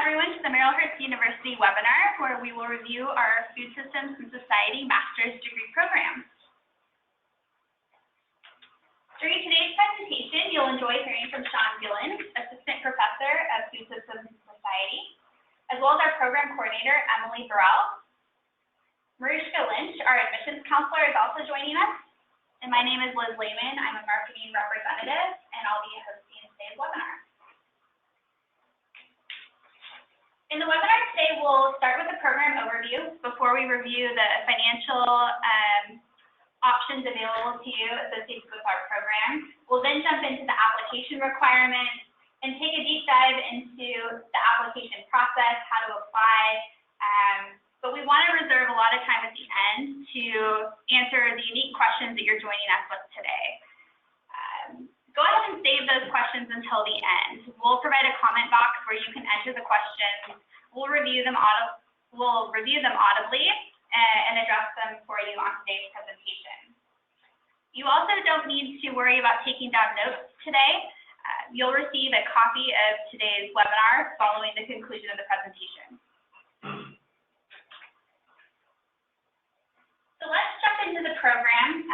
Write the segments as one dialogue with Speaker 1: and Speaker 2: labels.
Speaker 1: everyone to the Marylhurst University webinar, where we will review our Food Systems and Society Master's Degree Program. During today's presentation, you'll enjoy hearing from Sean Gillen, Assistant Professor of Food Systems and Society, as well as our Program Coordinator, Emily Burrell. Mariska Lynch, our Admissions Counselor, is also joining us. And my name is Liz Lehman. I'm a Marketing Representative, and I'll be hosting today's webinar. In the webinar today, we'll start with a program overview before we review the financial options available to you associated with our program. We'll then jump into the application requirements and take a deep dive into the application process, how to apply. But we want to reserve a lot of time at the end to answer the unique questions that you're joining us with today. Go ahead and save those questions until the end. We'll provide a comment box where you can enter the questions. We'll review them audibly and address them for you on today's presentation. You also don't need to worry about taking down notes today. You'll receive a copy of today's webinar following the conclusion of the presentation. So let's jump into the program.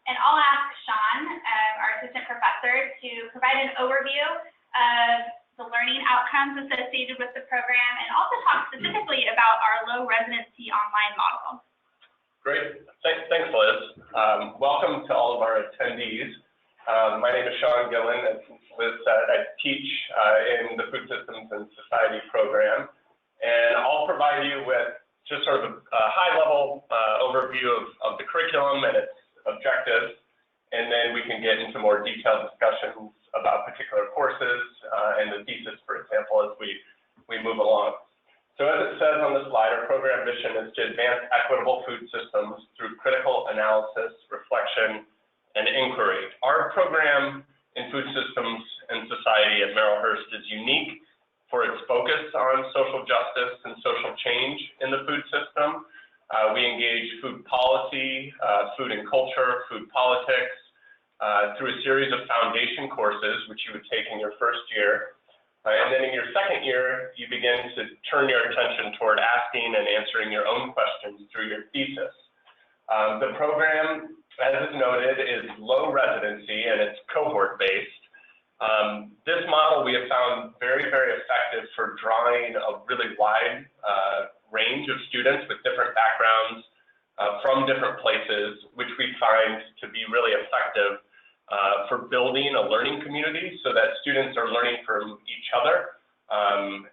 Speaker 1: And I'll ask Sean, our assistant professor, to provide an overview of the learning outcomes associated with the program and also talk specifically about our low residency online model.
Speaker 2: Great. Thanks, Liz. Welcome to all of our attendees. My name is Sean Gillen. As Liz said, I teach in the Food Systems and Society program. And I'll provide you with just sort of a high-level overview of the curriculum and its objectives, and then we can get into more detailed discussions about particular courses and the thesis, for example, as we move along. So as it says on the slide, our program mission is to advance equitable food systems through critical analysis, reflection, and inquiry. Our program in Food Systems and Society at Marylhurst is unique for its focus on social justice and social change in the food system. We engage food policy, food and culture, food politics, through a series of foundation courses, which you would take in your first year. And then in your second year, you begin to turn your attention toward asking and answering your own questions through your thesis. The program, as is noted, is low residency and it's cohort-based. This model we have found very, very effective for drawing a really wide range of students with different backgrounds from different places, which we find to be really effective for building a learning community so that students are learning from each other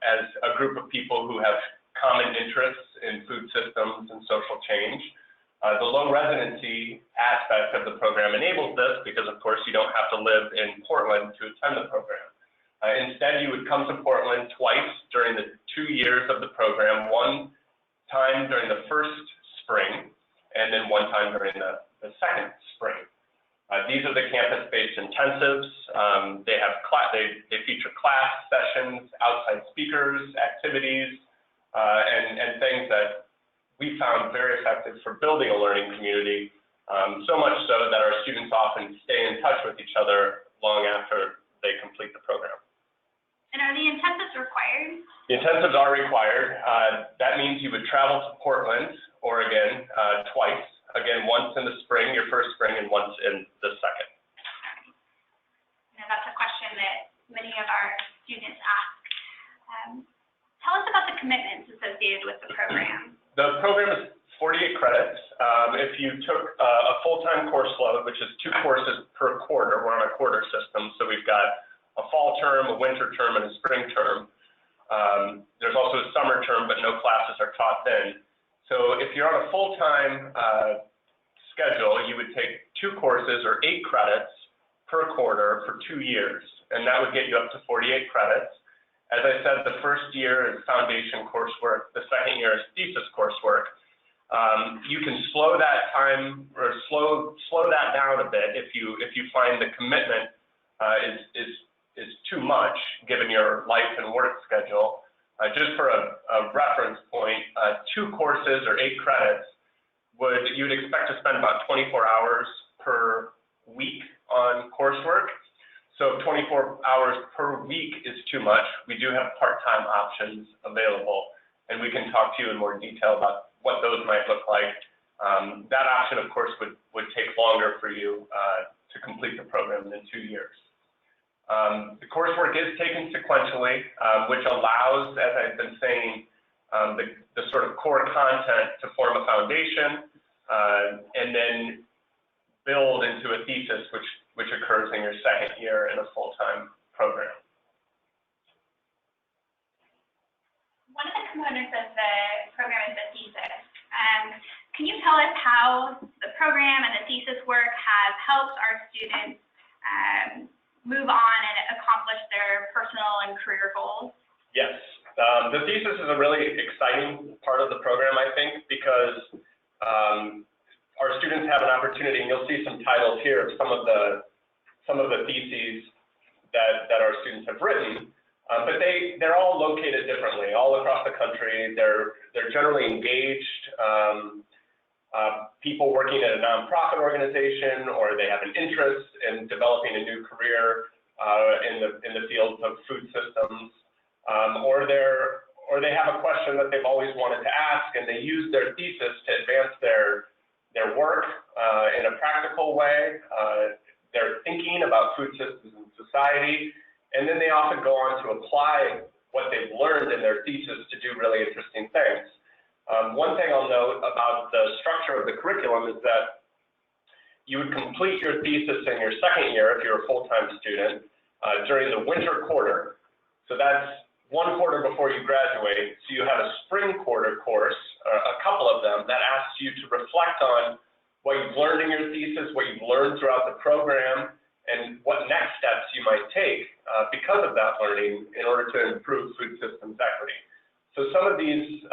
Speaker 2: as a group of people who have common interests in food systems and social change. The low residency aspect of the program enables this because, of course, you don't have to live in Portland to attend the program. Instead, you would come to Portland twice during the 2 years of the program, one time during the first spring, and then one time during the second spring. These are the campus-based intensives. They feature class sessions, outside speakers, activities, and things that we found very effective for building a learning community, so much so that our students often stay in touch with each other long after they complete the program.
Speaker 1: And are the intensives required?
Speaker 2: The intensives are required. That means you would travel to Portland, Oregon, twice. Again, once in the spring, your first spring, and once in the second.
Speaker 1: And that's a question that many of our students ask. Tell us about the commitments associated with the program.
Speaker 2: The program is 48 credits. If you took a full-time course load, which is 2 courses per quarter, we're on a quarter system, so we've got a fall term, a winter term, and a spring term. There's also a summer term, but no classes are taught then. So if you're on a full-time schedule, you would take 2 courses or 8 credits per quarter for 2 years, and that would get you up to 48 credits. As I said, the first year is foundation coursework, the second year is thesis coursework. You can slow that time or slow that down a bit if you find the commitment is too much given your life and work schedule. Just for a reference point, 2 courses or 8 credits you'd expect to spend about 24 hours per week on coursework. So if 24 hours per week is too much, we do have part-time options available, and we can talk to you in more detail about what those might look like. That option, of course, would take longer for you to complete the program than 2 years. The coursework is taken sequentially, which allows, as I've been saying, the sort of core content to form a foundation, and then build into a thesis, which occurs in your second year in a full-time program.
Speaker 1: One of the components of the program is the thesis. Can you tell us how the program and the thesis work has helped our students move on and accomplish their personal and career goals?
Speaker 2: Yes. The thesis is a really exciting part of the program, I think, because our students have an opportunity, and you'll see some titles here of some of the theses that our students have written, but they're all located differently, all across the country. They're generally engaged people working at a nonprofit organization, or they have an interest in developing a new career in the fields of food systems, or they have a question that they've always wanted to ask, and they use their thesis to advance their work in a practical way. They're thinking about food systems and society, and then they often go on to apply what they've learned in their thesis to do really interesting things. One thing I'll note about the structure of the curriculum is that you would complete your thesis in your second year if you're a full-time student during the winter quarter. So that's 1 quarter before you graduate. So you have a spring quarter course, a couple of them, that asks you to reflect on what you've learned in your thesis, what you've learned throughout the program, and what next steps you might take because of that learning in order to improve food systems equity. So some of these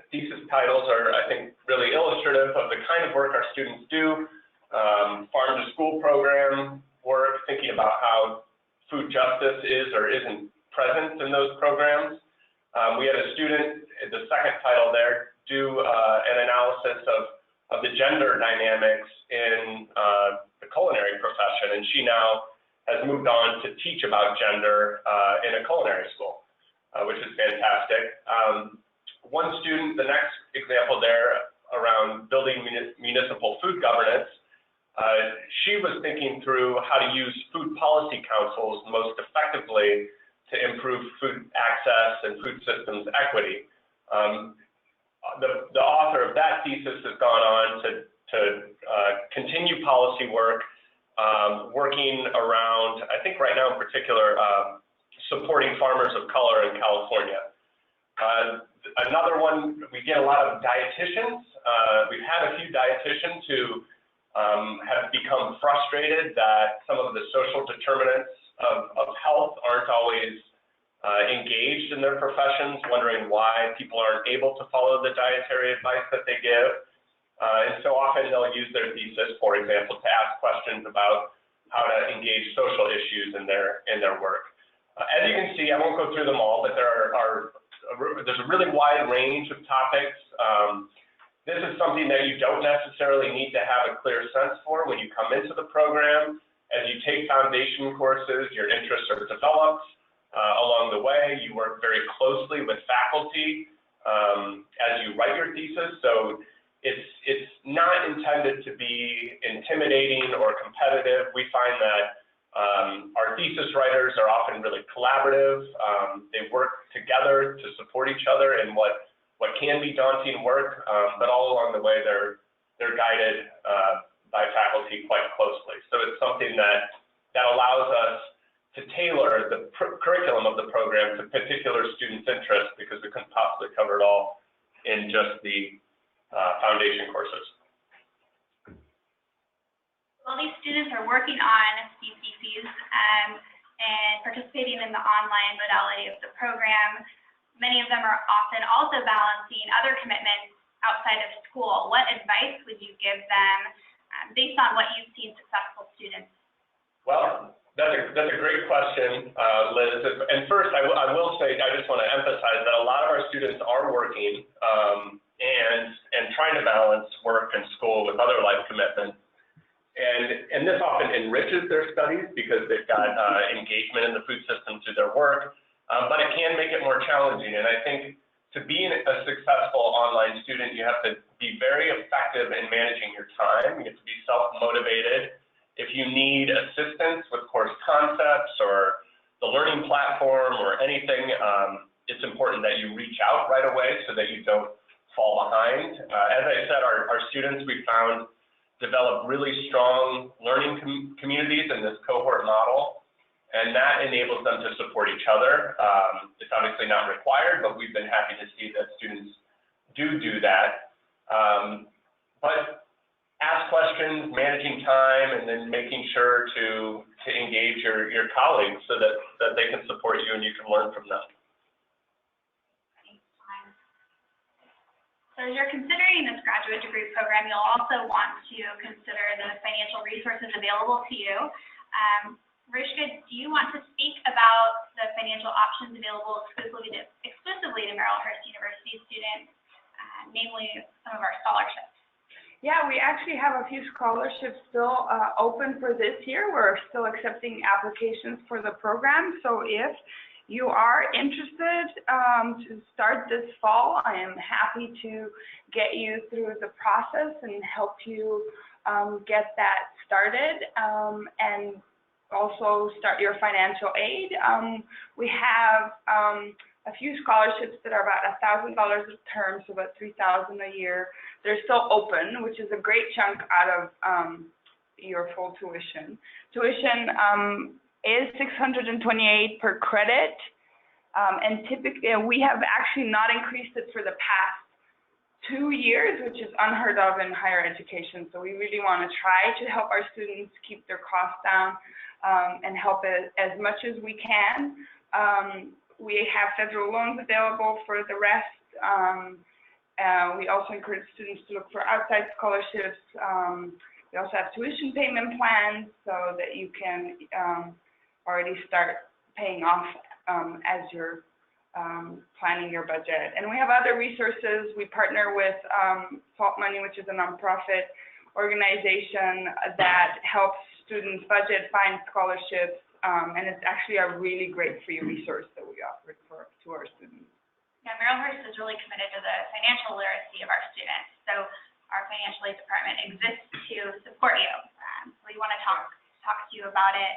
Speaker 2: thesis titles are, I think, really illustrative of the kind of work our students do. Farm to school program work, thinking about how food justice is or isn't present in those programs. We had a student, the second title there, do an analysis of the gender dynamics in the culinary profession, and she now has moved on to teach about gender in a culinary school, which is fantastic. One student, the next example there, around building municipal food governance, she was thinking through how to use food policy councils most effectively to improve food access and food systems equity. The author of that thesis has gone on to continue policy work, working around, I think right now in particular, supporting farmers of color in California. Another one, we get a lot of dietitians. We've had a few dietitians who have become frustrated that some of the social determinants of health aren't always engaged in their professions, wondering why people aren't able to follow the dietary advice that they give. And so often they'll use their thesis, for example, to ask questions about how to engage social issues in their work. As you can see, I won't go through them all, but there's a really wide range of topics. This is something that you don't necessarily need to have a clear sense for when you come into the program. As you take foundation courses, your interests are developed along the way. You work very closely with faculty as you write your thesis. So it's not intended to be intimidating or competitive. We find that our thesis writers are often really collaborative. They work together to support each other in what can be daunting work, but all along the way they're guided by faculty quite closely. So it's something that allows us to tailor the curriculum of the program to particular students' interests, because we couldn't possibly cover it all in just the foundation courses.
Speaker 1: Well, these students are working on these theses and participating in the online modality of the program. Many of them are often also balancing other commitments outside of school. What advice would you give them based on what you've seen successful students? Well,
Speaker 2: that's a great question, Liz. And first, I will say, I just want to emphasize that a lot of our students are working and trying to balance work and school with other life commitments. And this often enriches their studies because they've got engagement in the food system through their work, but it can make it more challenging. And I think to be a successful online student, you have to be very effective in managing your time. You have to be self-motivated. If you need assistance with course concepts or the learning platform or anything, it's important that you reach out right away so that you don't fall behind. As I said, our students, we found, develop really strong learning communities in this cohort model, and that enables them to support each other. It's obviously not required, but we've been happy to see that students do that. But ask questions, managing time, and then making sure to engage your colleagues so that they can support you and you can learn from them.
Speaker 1: So as you're considering this graduate degree program, you'll also want to consider the financial resources available to you. Rishka, do you want to speak about the financial options available exclusively to Merrillhurst University students, namely some of our scholarships?
Speaker 3: Yeah, we actually have a few scholarships still open for this year. We're still accepting applications for the program. So if you are interested to start this fall, I am happy to get you through the process and help you get that started and also start your financial aid. We have a few scholarships that are about $1,000 a term, so about $3,000 a year. They're still open, which is a great chunk out of your full tuition. Tuition is $628 per credit, and typically we have actually not increased it for the past 2 years, which is unheard of in higher education. So we really want to try to help our students keep their costs down and help as much as we can. We have federal loans available for the rest. We also encourage students to look for outside scholarships. We also have tuition payment plans so that you can already start paying off as you're planning your budget. And we have other resources. We partner with Salt Money, which is a nonprofit organization that helps students budget, find scholarships, and it's actually a really great free resource that we offer to our students.
Speaker 1: Yeah, Merrillhurst is really committed to the financial literacy of our students. So our financial aid department exists to support you. We want to talk to you about it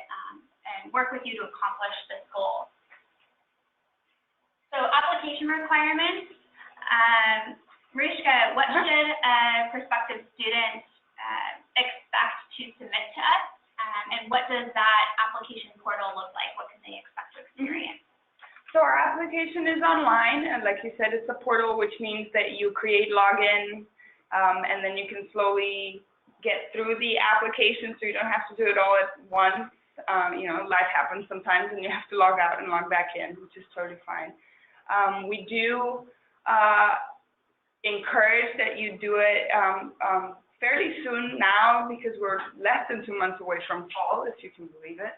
Speaker 1: and work with you to accomplish this goal. So application requirements. Rishka, what should a prospective student expect to submit to us? And what does that application portal look like? What can they expect to experience?
Speaker 3: So our application is online, and like you said, it's a portal, which means that you create login, and then you can slowly get through the application, so you don't have to do it all at once. You know, life happens sometimes, and you have to log out and log back in, which is totally fine. We do encourage that you do it fairly soon now, because we're less than 2 months away from fall, if you can believe it.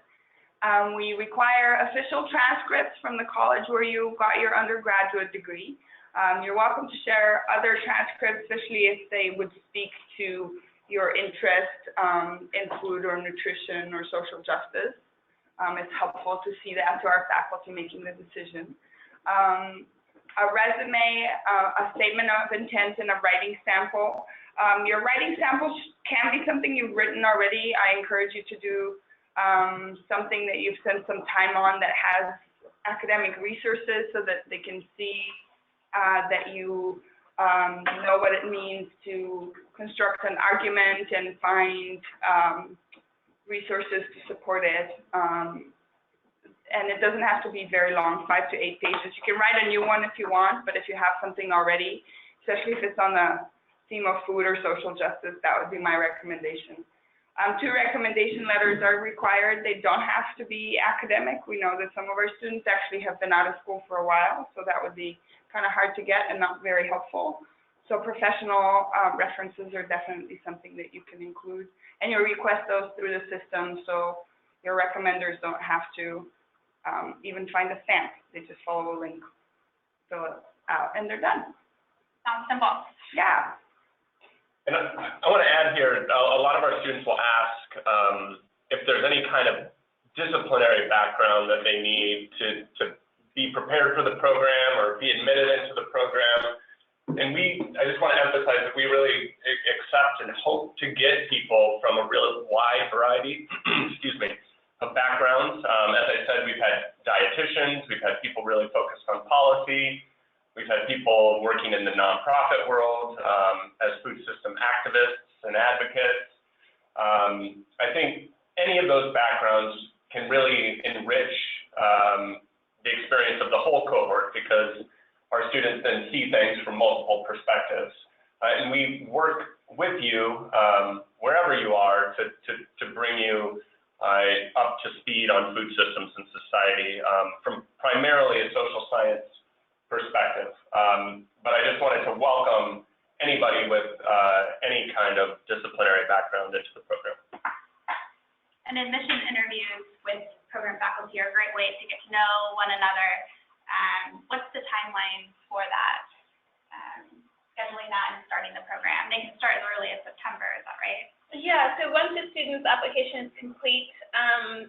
Speaker 3: We require official transcripts from the college where you got your undergraduate degree. You're welcome to share other transcripts, especially if they would speak to your interest in food or nutrition or social justice. It's helpful to see that to our faculty making the decision. A resume, a statement of intent, and a writing sample. Your writing samples can be something you've written already. I encourage you to do something that you've spent some time on that has academic resources so that they can see that you know what it means to construct an argument and find resources to support it. And it doesn't have to be very long, 5 to 8 pages. You can write a new one if you want, but if you have something already, especially if it's on the theme of food or social justice, that would be my recommendation. 2 recommendation letters are required. They don't have to be academic. We know that some of our students actually have been out of school for a while, so that would be kind of hard to get and not very helpful. So professional references are definitely something that you can include. And you'll request those through the system, so your recommenders don't have to even find a stamp. They just follow a link, fill it out, and they're done.
Speaker 1: Sounds simple.
Speaker 3: Yeah.
Speaker 2: And I want to add here, a lot of our students will ask if there's any kind of disciplinary background that they need to be prepared for the program or be admitted into the program. And I just want to emphasize that we really accept and hope to get people from a really wide variety, excuse me, of backgrounds. As I said, we've had dietitians, we've had people really focused on policy, we've had people working in the nonprofit world as food system activists and advocates. I think any of those backgrounds can really enrich the experience of the whole cohort because our students then see things from multiple perspectives. And we work with you wherever you are to bring you up to speed on food systems and society from primarily a social science perspective. But I just wanted to welcome anybody with any kind of disciplinary background into the program.
Speaker 1: And admission interviews with program faculty are a great way to get to know one another. What's the timeline for that? Scheduling that and starting the program. They can start as early as September, is that right?
Speaker 4: Yeah, so once a student's application is complete,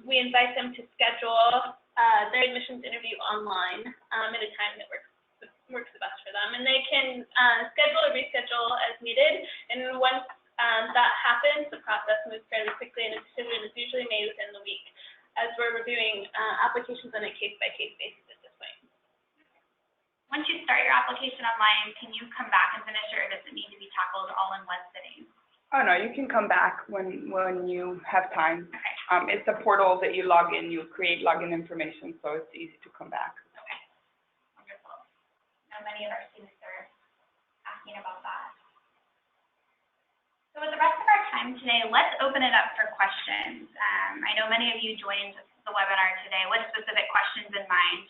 Speaker 4: we invite them to schedule their admissions interview online at a time that works the best for them. And they can schedule or reschedule as needed. And once that happens, the process moves fairly quickly and a decision is usually made within the week as we're reviewing applications on a case-by-case basis at this point.
Speaker 1: Once you start your application online, can you come back and finish it, or does it need to be tackled all in one sitting?
Speaker 3: Oh, no, you can come back when you have time.
Speaker 1: Okay.
Speaker 3: It's a portal that you log in, you create login information, so it's easy to come back.
Speaker 1: Okay. Wonderful. Now many of our students are asking about that. So with the rest of our time today, let's open it up for questions. I know many of you joined the webinar today with specific questions in mind.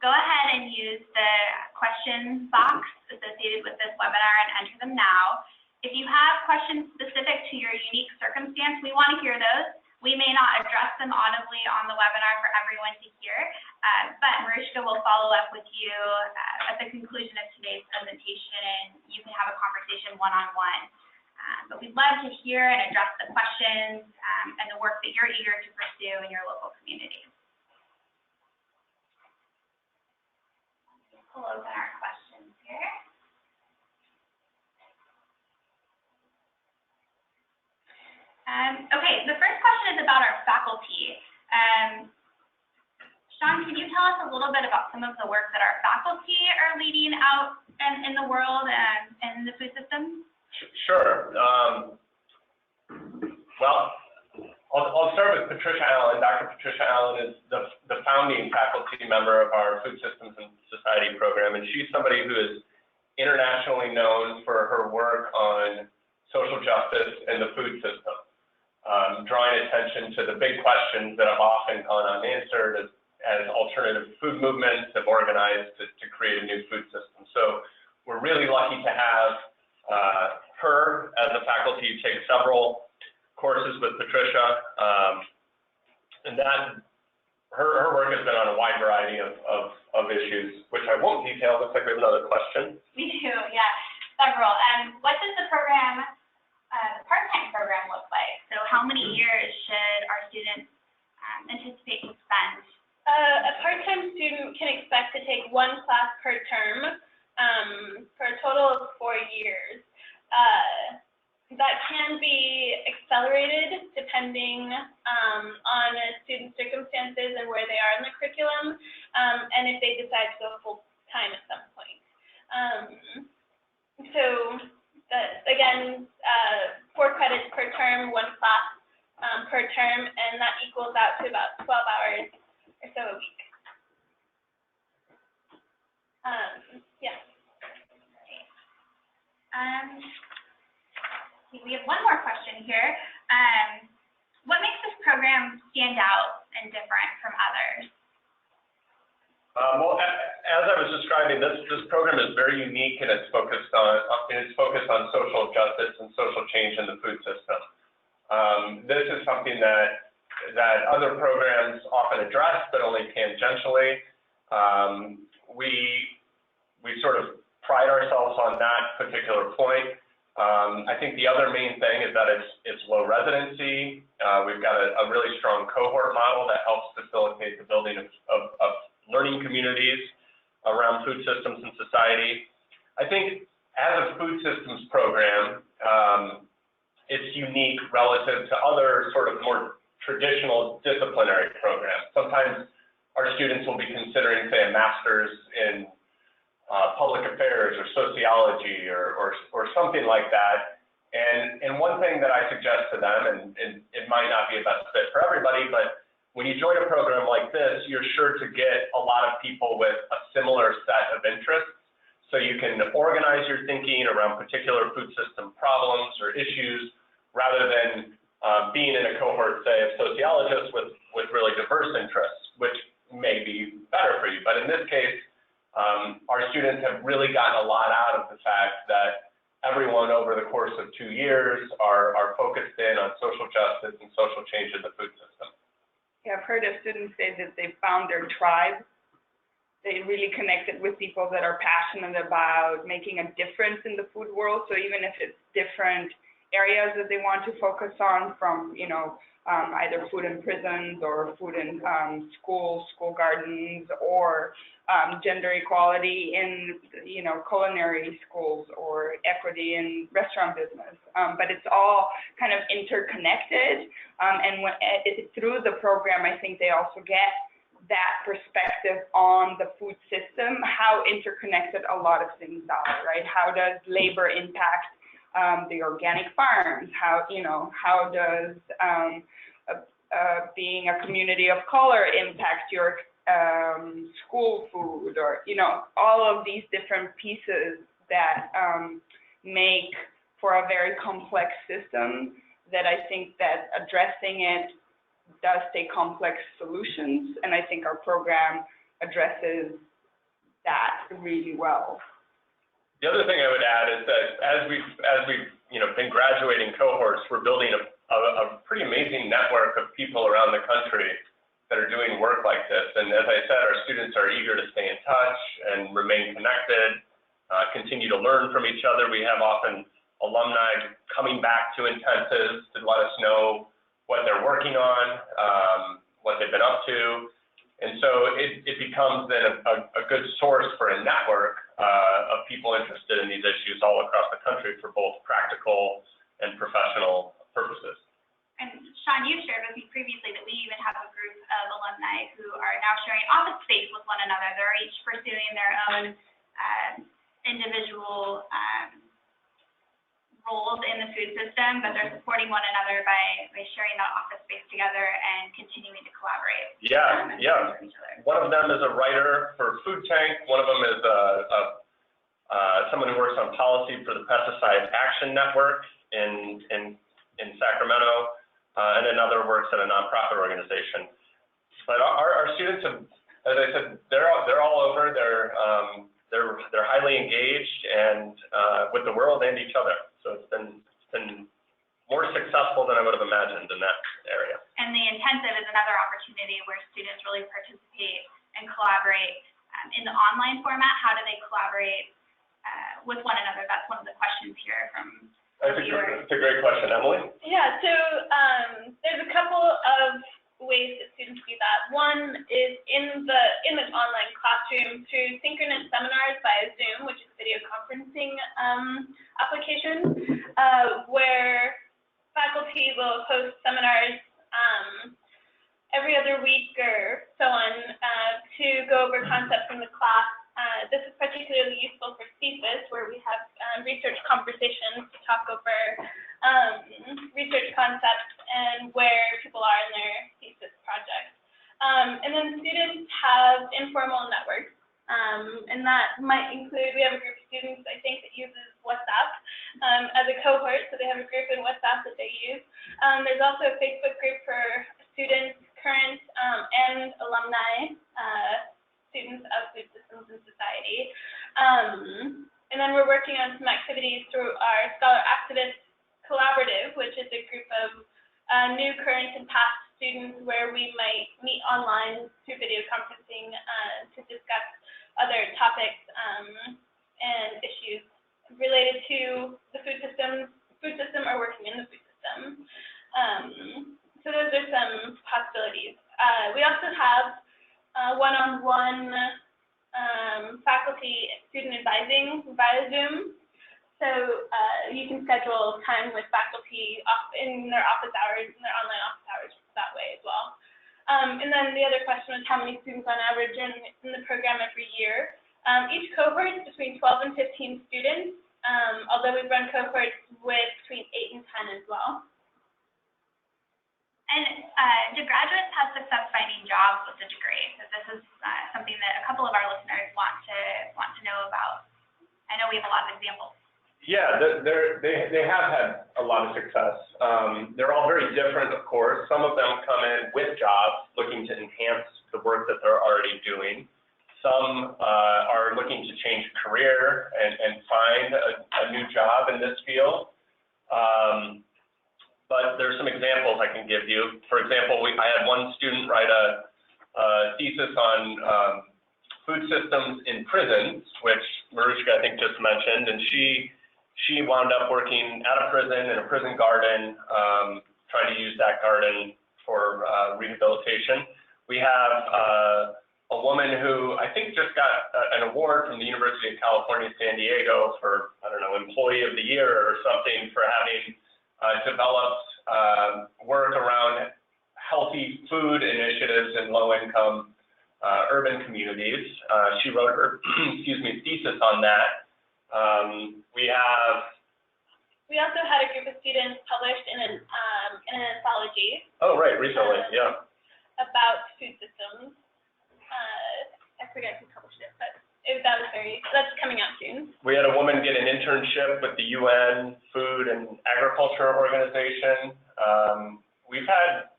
Speaker 1: Go ahead and use the question box associated with this webinar and enter them now. If you have questions specific to your unique circumstance, we want to hear those. We may not address them audibly on the webinar for everyone to hear, but Mariska will follow up with you at the conclusion of today's presentation, and you can have a conversation one-on-one. But we'd love to hear and address the questions and the work that you're eager to pursue in your local community. We'll open our questions here. Okay, the first question is about our faculty. Sean, can you tell us a little bit about some of the work that our faculty are leading out in the world and in the food system?
Speaker 2: Sure. Well, I'll start with Patricia Allen. Dr. Patricia Allen is the founding faculty member of our Food Systems and Society program, and she's somebody who is internationally known for her work on social justice and the food system, drawing attention to the big questions that have often gone unanswered as alternative food movements have organized to create a new food system. So we're really lucky to have her as a faculty. You take several courses with Patricia, and that her work has been on a wide variety of issues, which I won't detail. Looks like we have another question.
Speaker 1: We do, yeah, several. What does the program, the part-time program look like? So how many years should our students anticipate to spend?
Speaker 4: A part-time student can expect to take one class per term for a total of 4 years. That can be accelerated depending on a student's circumstances and where they are in the curriculum, and if they decide to go full-time at some point. So again, 4 credits per term, 1 class per term, and that equals out to about 12 hours or so a week. Yeah.
Speaker 1: We have one more question here. What makes this program stand out and different from others?
Speaker 2: Well, as I was describing, this program is very unique and it's focused on social justice and social change in the food system. This is something that other programs often address, but only tangentially. We sort of pride ourselves on that particular point. I think the other main thing is that it's low residency. We've got a really strong cohort model that helps facilitate the building of learning communities around food systems and society. I think as a food systems program, it's unique relative to other sort of more traditional disciplinary programs. Sometimes our students will be considering, say, a master's in public affairs or sociology or something like that. And one thing that I suggest to them, and it might not be a best fit for everybody, but when you join a program like this, you're sure to get a lot of people with a similar set of interests. So you can organize your thinking around particular food system problems or issues rather than being in a cohort, say, of sociologists with really diverse interests, which may be better for you. But in this case, our students have really gotten a lot out of the fact that everyone over the course of 2 years are focused in on social justice and social change in the food system.
Speaker 3: Yeah, I've heard of students say that they found their tribe. They really connected with people that are passionate about making a difference in the food world. So even if it's different areas that they want to focus on, from, you know, either food in prisons or food in schools, school gardens, or gender equality in, you know, culinary schools, or equity in restaurant business. But it's all kind of interconnected. And through the program, I think they also get that perspective on the food system, how interconnected a lot of things are, right? How does labor impact the organic farms? How does being a community of color impact your school food, or, you know, all of these different pieces that make for a very complex system that I think that addressing it does take complex solutions, and I think our program addresses that really well.
Speaker 2: The other thing I would add is that as we've been graduating cohorts, we're building a pretty amazing network of people around the country that are doing work like this. And as I said, our students are eager to stay in touch and remain connected, continue to learn from each other. We have often alumni coming back to intensives to let us know what they're working on, what they've been up to. And so it becomes then a good source for a network of people interested in these issues all across the country for both practical and professional purposes.
Speaker 1: And Sean, you shared with me previously that we even have a group of alumni who are now sharing office space with one another. They're each pursuing their own individual roles in the food system, but they're supporting one another by sharing that office space together and continuing to collaborate.
Speaker 2: Yeah. One of them is a writer for Food Tank. One of them is someone who works on policy for the Pesticide Action Network in Sacramento, and another works at a nonprofit organization. But our students have, as I said, they're all over. They're highly engaged and with the world and each other. So it's been more successful than I would have imagined in that area.
Speaker 1: And the intensive is another opportunity where students really participate and collaborate in the online format. How do they collaborate with one another? That's one of the questions here from viewers.
Speaker 2: That's a great question. Emily?
Speaker 4: Yeah, so there's a couple of ways that students do that. One is in the online classroom through synchronous seminars via Zoom, which is a video conferencing application, where faculty will host seminars every other week or so on to go over concepts from the class. This is particularly useful for thesis, where we have research conversations to talk over research concepts and where people are in their thesis projects. And then students have informal networks, and that might include, we have a group of students, I think, that uses WhatsApp as a cohort, so they have a group in WhatsApp that they use. There's also a Facebook group for students, current and alumni, students of food systems and society. And then we're working on some activities through our Scholar Activist Collaborative, which is a group of new, current, and past students where we might meet online through video conferencing to discuss other topics and issues related to the food system or working in the food system. So those are some possibilities. We also have one-on-one faculty student advising via Zoom. So you can schedule time with faculty in their office hours, in their online office hours that way as well. And then the other question was how many students on average in the program every year. Each cohort is between 12 and 15 students, although we've run cohorts with between 8 and 10 as well.
Speaker 1: And do graduates have success finding jobs with the degree? Because this is something that a couple of our listeners want to know about. I know we have a lot of examples.
Speaker 2: Yeah, they have had a lot of success. They're all very different, of course. Some of them come in with jobs, looking to enhance the work that they're already doing. Some are looking to change career and find a new job in this field. But there's some examples I can give you. For example, I had one student write a thesis on food systems in prisons, which Marushka, I think, just mentioned, and she wound up working at a prison in a prison garden, trying to use that garden for rehabilitation. We have a woman who I think just got an award from the University of California, San Diego for, I don't know, Employee of the Year or something for having developed work around healthy food initiatives in low-income urban communities. She wrote her, thesis on that.
Speaker 4: We also had a group of students published in an anthology.
Speaker 2: Oh, right, recently, yeah.
Speaker 4: About food systems. I forget who published it, but that's coming out soon. We had
Speaker 2: a woman get an internship with the UN Food and Agriculture Organization. We've had,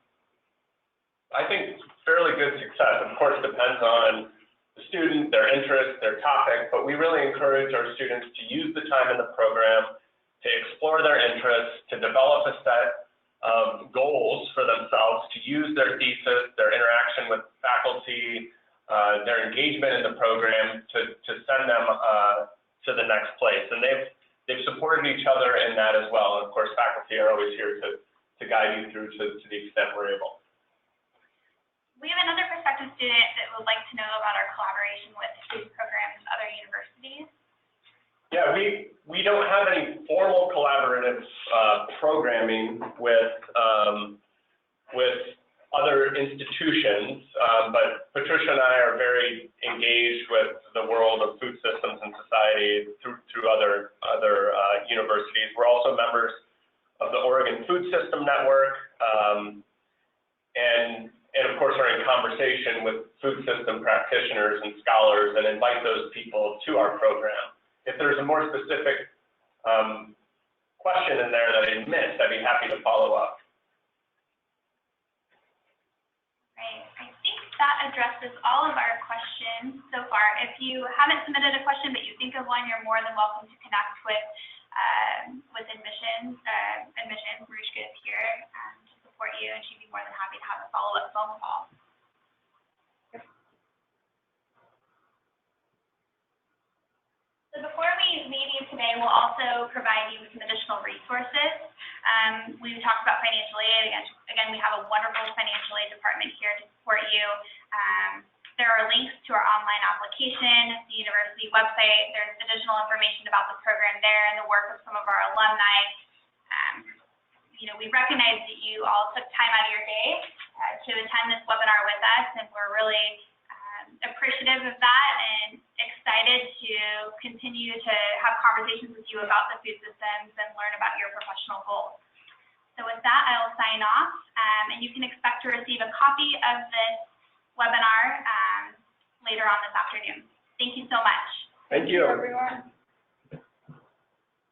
Speaker 2: I think, fairly good success. Of course, it depends on the student, their interest, their topic, but we really encourage our students to use the time in the program to explore their interests, to develop a set of goals for themselves, to use their thesis, their interaction with faculty, their engagement in the program to send them to the next place. And they've supported each other in that as well. And of course, faculty are always here to guide you through to the extent we're able.
Speaker 1: We have another prospective student that would like to know about our collaboration with food programs and other universities.
Speaker 2: Yeah, we don't have any formal collaborative programming with other institutions, but Patricia and I are very engaged with the world of food systems and society through other universities. We're also members of the Oregon Food System Network, and of course are in conversation with food system practitioners and scholars and invite those people to our program. If there's a more specific question in there that I missed, I'd be happy to follow up.
Speaker 1: Right. I think that addresses all of our questions so far. If you haven't submitted a question but you think of one, you're more than welcome to connect with admissions. Marushka is here to support you, and she'd be more than happy to have a follow-up phone call. So before we leave you today, we'll also provide you with some additional resources. We talked about financial aid. Again, we have a wonderful financial aid department here to support you. There are links to our online application, the university website. There's additional information about the program there and the work of some of our alumni. We recognize that you all took time out of your day to attend this webinar with us, and we're really appreciative of that and excited to continue to have conversations with you about the food systems and learn about your professional goals. So with that, I will sign off, and you can expect to receive a copy of this webinar later on this afternoon. Thank you so much.
Speaker 2: Thank you,
Speaker 3: everyone.